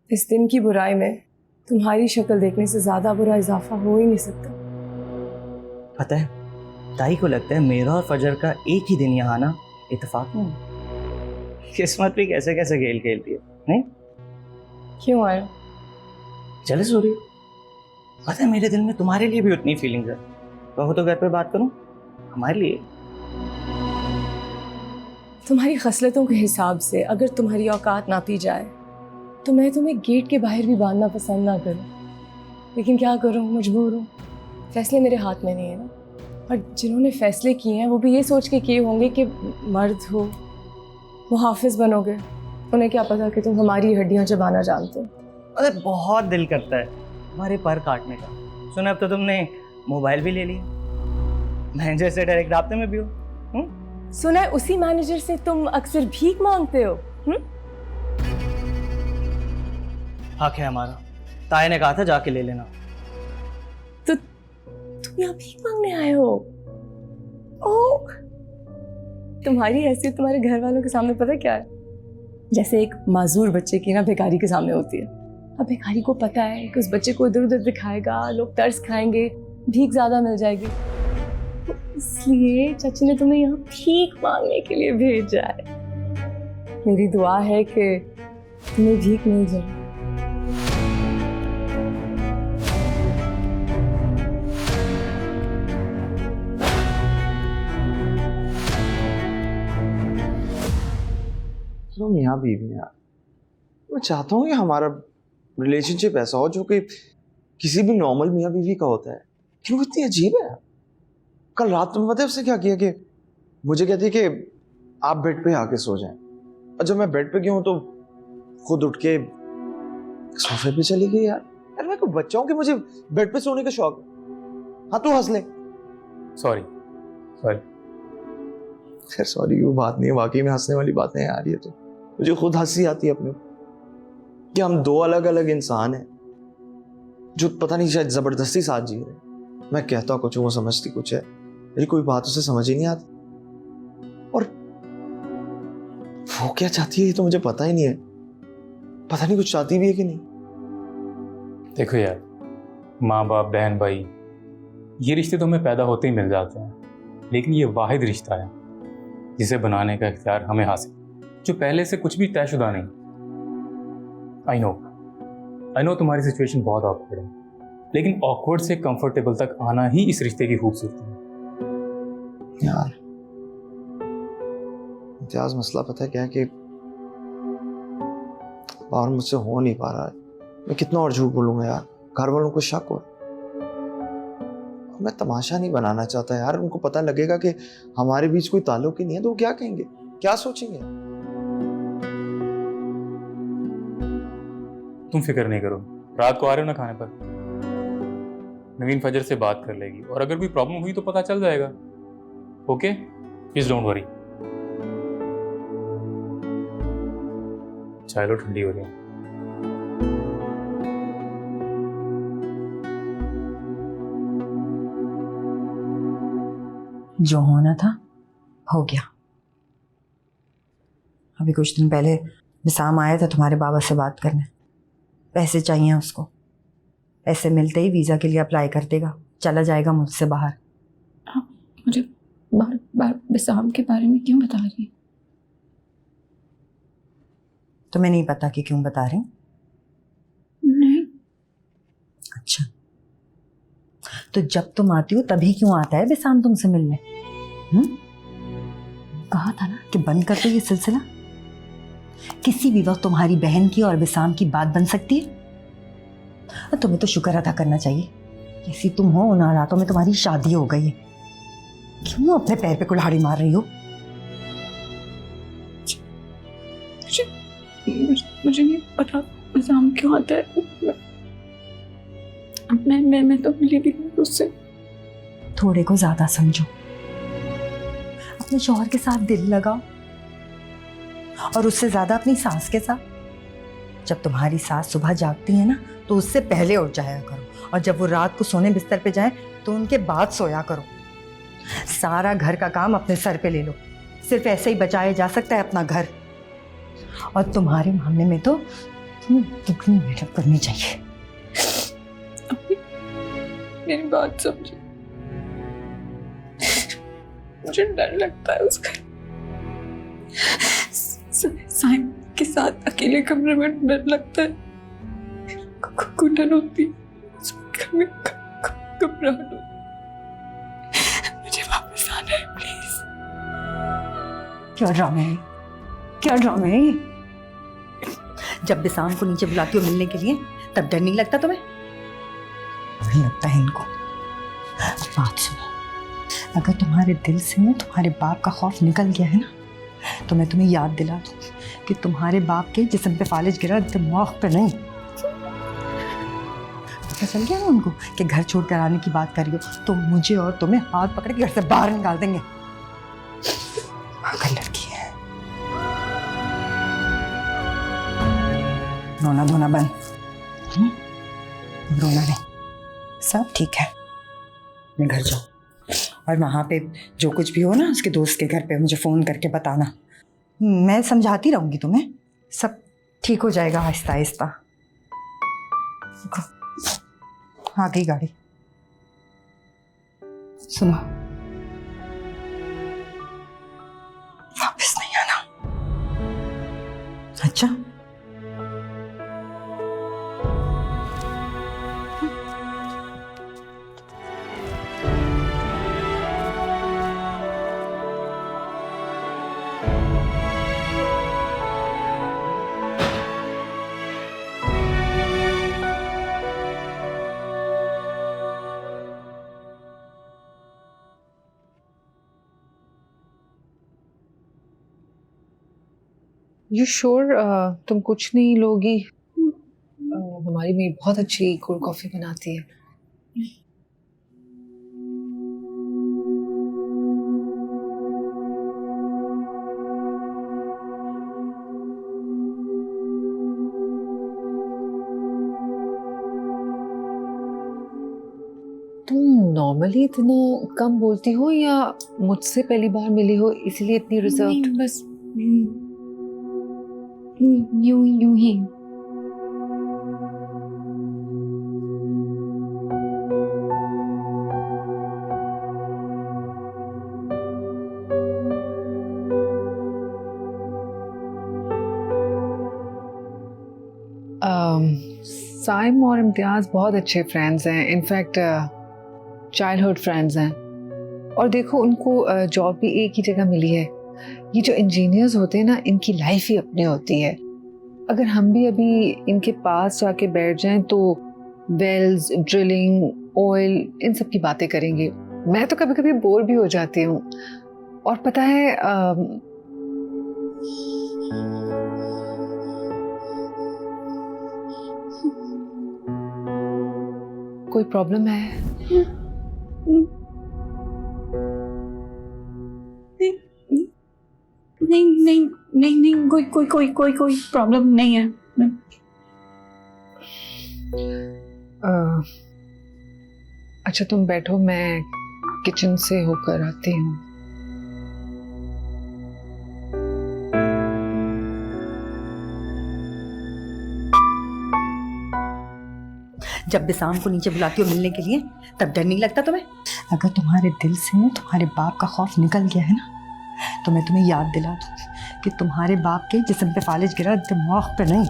इस दिन की बुराई में तुम्हारी शक्ल देखने से ज्यादा बुरा इजाफा हो ही नहीं सकता। पता है, ताई को लगता है मेरा और फजर का एक ही दिन यहाँ आना इत्तेफाक नहीं। किस्मत भी कैसे कैसे खेल खेलती है, नहीं? क्यों आया? जेलस हो रही हो? पता है मेरे दिल में तुम्हारे लिए भी उतनी फीलिंग्स है। कहो तो घर पे बात करूं हमारे लिए। तुम्हारी खसलतों के हिसाब से अगर तुम्हारी औकात नापी जाए तो मैं तुम्हें गेट के बाहर भी बांधना पसंद ना करूं, लेकिन क्या करूं, मजबूर हूं। फैसले मेरे हाथ में नहीं है ना। और जिन्होंने फैसले किए हैं वो भी ये सोच के किए होंगे कि मर्द हो, मुहाफिज बनोगे। उन्हें क्या पता कि तुम हमारी हड्डियां चबाना जानते हो। अरे बहुत दिल करता है हमारे पर काटने का। सुना अब तो तुमने मोबाइल भी ले लिया, मैनेजर से डायरेक्ट राब्ते में भी हो। सुना है उसी मैनेजर से तुम अक्सर भीख मांगते हो। हक है हमारा, ताई ने कहा था जाके ले लेना। तो तुम यहाँ भीख मांगने आए हो? ओह, तुम्हारी हैसियत तुम्हारे घर वालों के सामने पता क्या है? जैसे एक माजूर बच्चे की ना भिखारी के सामने होती है। अब भिखारी को पता है कि उस बच्चे को इधर उधर दिखाएगा, लोग तरस खाएंगे, भीख ज्यादा मिल जाएगी, तो इसलिए चाची ने तुम्हें यहाँ भीख मांगने के लिए भेजा है। मेरी दुआ है कि तुम्हें भीख मिल जाए। तो मियाँ बीवी यार, मैं चाहता हूँ कि हमारा रिलेशनशिप ऐसा हो जो कि किसी भी नॉर्मल मियाँ बीवी का होता है। क्यों इतनी अजीब है? कल रात तुम्हें पता है उसने क्या किया कि मुझे कहती है कि आप बेड पे आके सो जाएं, और जब मैं बेड पे गया हूँ तो खुद उठ के सोफे पे चली गई। यार मैं कोई बच्चा हूँ कि मुझे बेड पे सोने का शौक है? हाँ तू हंस ले। सॉरी खैर सॉरी वो बात नहीं है, वाकई में हंसने वाली बातें हैं यार। ये तो मुझे खुद हंसी आती है अपने कि हम दो अलग अलग इंसान हैं जो पता नहीं शायद जबरदस्ती साथ जी रहे हैं। मैं कहता कुछ हूँ, वो समझती कुछ है, मेरी कोई बात उसे समझ ही नहीं आती। और वो क्या चाहती है ये तो मुझे पता ही नहीं है। पता नहीं कुछ चाहती भी है कि नहीं। देखो यार, माँ बाप बहन भाई ये रिश्ते तो हमें पैदा होते ही मिल जाते हैं, लेकिन ये वाहिद रिश्ता है जिसे बनाने का इख्तियार हमें हासिल, जो पहले से कुछ भी तयशुदा नहीं। आई नो तुम्हारी सिचुएशन बहुत ऑकवर्ड है, लेकिन ऑकवर्ड से कंफर्टेबल तक आना ही इस रिश्ते की खूबसूरती है। यार इम्तियाज, मसला पता है क्या है कि बाहर मुझसे हो नहीं पा रहा है। मैं कितना और झूठ बोलूंगा यार, घर वालों को शक हो। मैं तमाशा नहीं बनाना चाहता यार, उनको पता लगेगा कि हमारे बीच कोई ताल्लुक ही नहीं है तो वो क्या कहेंगे, क्या सोचेंगे? तुम फिक्र नहीं करो, रात को आ रहे हो ना खाने पर, नवीन फजर से बात कर लेगी और अगर कोई प्रॉब्लम हुई तो पता चल जाएगा। Okay, please don't worry. चाय लो, ठंडी हो रही है। जो होना था हो गया। अभी कुछ दिन पहले विसाम आया था तुम्हारे बाबा से बात करने। पैसे चाहिए उसको, पैसे मिलते ही वीज़ा के लिए अप्लाई कर देगा, चला जाएगा मुझसे बाहर। आप मुझे बार बार विसाम के बारे में क्यों बता रही हैं? तुम्हें नहीं पता कि क्यों बता रही? नहीं। अच्छा, तो जब तुम आती हो तभी क्यों आता है विसाम तुमसे मिलने? कहा था ना कि बंद कर दो ये सिलसिला। किसी भी वक्त तुम्हारी बहन की और विसाम की बात बन सकती है। और तुम्हें तो शुक्र अदा करना चाहिए, जैसी तुम हो उन हालातों में तुम्हारी शादी हो गई है। क्यों अपने पैर पे कुल्हाड़ी मार रही हो? मुझे नहीं पता विसाम क्यों आता है। मैं तो मिली भी नहीं उससे। थोड़े को ज्यादा समझो, अपने शौहर के साथ दिल लगाओ, और उससे ज्यादा अपनी सास के साथ। जब तुम्हारी सास सुबह जागती है ना तो उससे पहले उठ जाया करो, और जब वो रात को सोने बिस्तर पे जाए तो उनके बाद सोया करो। सारा घर का काम अपने सर पे ले लो, सिर्फ ऐसे ही बचाया जा सकता है अपना घर। और तुम्हारे मामले में तो तुम्हें दुगनी मेहनत करनी चाहिए। मेरी बात समझो, मुझे डर लगता है उसका साइम के साथ अकेले कमरे में डर लगता है, घुटन होती घर में घबराहट होती। मुझे वापस आना है प्लीज। क्या ड्रामे है, क्या ड्रामे है ये? जब भी शाम को नीचे बुलाती हो मिलने के लिए तब डर नहीं लगता तुम्हें? नहीं लगता है इनको। बात सुनो, अगर तुम्हारे दिल से तुम्हारे बाप का खौफ निकल गया है ना, तो मैं तुम्हें याद दिला दूं कि तुम्हारे बाप के जिस्म पे फालिज गिरा, दिमाग पे नहीं। पता चल गया ना उनको कि घर छोड़ कर आने की बात कर रही हो, तो मुझे और तुम्हें हाथ पकड़ के घर से बाहर निकाल देंगे। पागल लड़की है। रोना धोना बंद। रोना नहीं, सब ठीक है। मैं घर जाऊँ और वहाँ पे जो कुछ भी हो ना उसके दोस्त के घर पे मुझे फ़ोन करके बताना। मैं समझाती रहूँगी तुम्हें, सब ठीक हो जाएगा आहिस्ता आहिस्ता। आ गई गाड़ी। सुनो, वापस नहीं आना। अच्छा? यू श्योर तुम कुछ नहीं लोगी? हमारी मेड बहुत अच्छी कोल्ड कॉफी बनाती है। तुम नॉर्मली इतना कम बोलती हो या मुझसे पहली बार मिली हो इसलिए इतनी रिजर्व? बस यूं ही। साइम और इम्तियाज़ बहुत अच्छे फ्रेंड्स हैं, इनफैक्ट चाइल्डहुड फ्रेंड्स हैं। और देखो उनको जॉब भी एक ही जगह मिली है। ये जो इंजीनियर्स होते हैं ना, इनकी लाइफ ही अपनी होती है। अगर हम भी अभी इनके पास जाके बैठ जाएं तो वेल्स, ड्रिलिंग, ऑयल, इन सब की बातें करेंगे। मैं तो कभी कभी बोर भी हो जाती हूँ। और पता है कोई प्रॉब्लम है? नहीं, कोई प्रॉब्लम नहीं है। अच्छा तुम बैठो, मैं किचन से होकर आती हूँ। जब भी शाम को नीचे बुलाती हो मिलने के लिए तब डर नहीं लगता तुम्हें? अगर तुम्हारे दिल से तुम्हारे बाप का खौफ निकल गया है ना, तो मैं तुम्हें याद दिला दूँ कि तुम्हारे बाप के जिस्म पे फालिज गिरा, दिमाग पे नहीं।